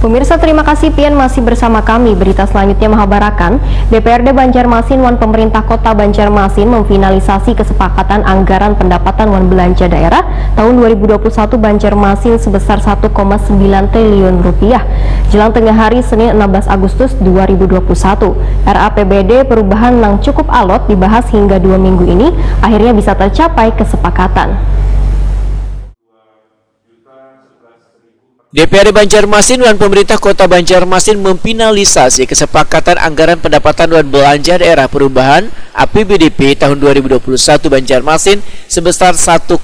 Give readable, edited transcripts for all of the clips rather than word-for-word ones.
Pemirsa, terima kasih Pian masih bersama kami. Berita selanjutnya menghabarkan DPRD Banjarmasin Wan Pemerintah Kota Banjarmasin memfinalisasi kesepakatan anggaran pendapatan wan belanja daerah tahun 2021 Banjarmasin sebesar 1,9 triliun rupiah. Jelang tengah hari Senin 16 Agustus 2021, RAPBD perubahan yang cukup alot dibahas hingga 2 minggu ini akhirnya bisa tercapai kesepakatan. DPRD Banjarmasin dan pemerintah Kota Banjarmasin memfinalisasi kesepakatan anggaran pendapatan wan belanja daerah perubahan APBDP tahun 2021 Banjarmasin sebesar 1,9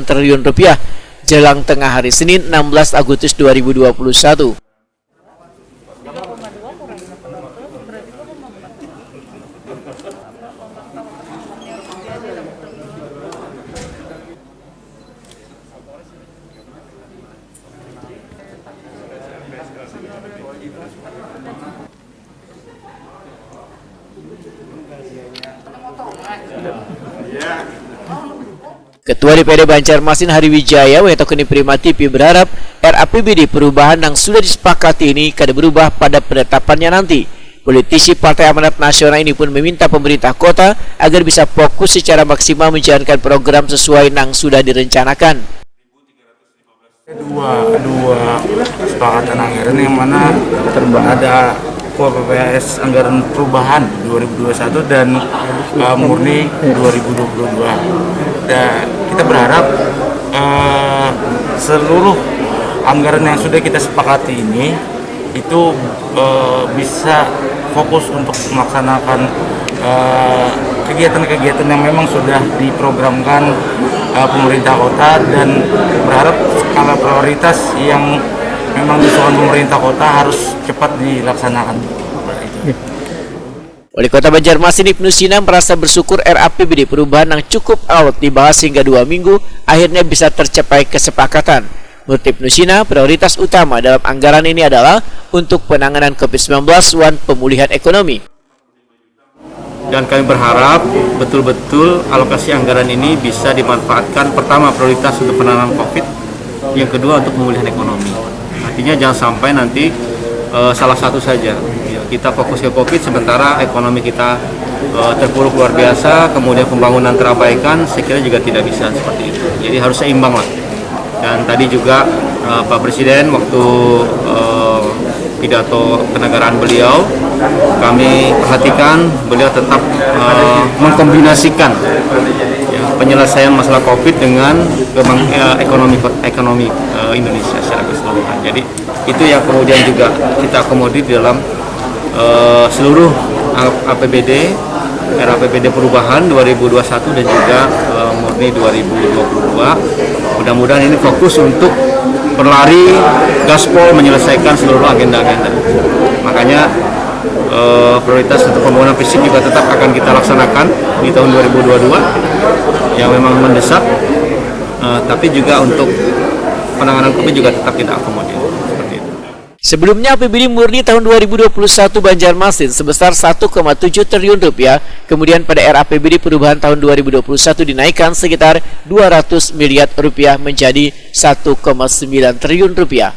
triliun rupiah jelang tengah hari Senin 16 Agustus 2021. Ketua DPRD Banjarmasin Hariwijaya Wetokeni Prima TV berharap RAPBD perubahan yang sudah disepakati ini kada berubah pada penetapannya nanti. Politisi Partai Amanat Nasional ini pun meminta pemerintah kota agar bisa fokus secara maksimal menjalankan program sesuai yang sudah direncanakan. Dua kesepakatan anggaran yang mana ada PPS anggaran perubahan 2021 dan murni 2022. Dan kita berharap seluruh anggaran yang sudah kita sepakati ini itu bisa fokus untuk melaksanakan kegiatan-kegiatan yang memang sudah diprogramkan pemerintah kota, dan berharap skala prioritas yang memang disusun pemerintah kota harus cepat dilaksanakan. Wali Kota Banjarmasin Ibnu Sina merasa bersyukur RAPBD perubahan yang cukup alot dibahas hingga 2 minggu akhirnya bisa tercapai kesepakatan. Menurut Ibnu Sina, prioritas utama dalam anggaran ini adalah untuk penanganan COVID-19 dan pemulihan ekonomi. Dan kami berharap betul-betul alokasi anggaran ini bisa dimanfaatkan, pertama prioritas untuk penanganan COVID, yang kedua untuk pemulihan ekonomi. Artinya jangan sampai nanti salah satu saja. Kita fokus ke COVID sementara ekonomi kita terpuruk luar biasa, kemudian pembangunan terabaikan. Saya kira juga tidak bisa seperti itu. Jadi harus seimbang lah. Dan tadi juga Pak Presiden waktu pidato kenegaraan beliau, kami perhatikan beliau tetap mengkombinasikan penyelesaian masalah COVID dengan ekonomi Indonesia secara keseluruhan. Jadi itu yang kemudian juga kita akomodir di dalam seluruh APBD, RAPBD perubahan 2021 dan juga murni 2022. Mudah-mudahan ini fokus untuk berlari gaspol menyelesaikan seluruh agenda-agenda. Makanya prioritas untuk pembangunan fisik juga tetap akan kita laksanakan di tahun 2022 yang memang mendesak, tapi juga untuk penanganan COVID juga tetap kita akomodir. Sebelumnya APBD murni tahun 2021 Banjarmasin sebesar 1,7 triliun rupiah, kemudian pada RAPBD perubahan tahun 2021 dinaikkan sekitar 200 miliar rupiah menjadi 1,9 triliun rupiah.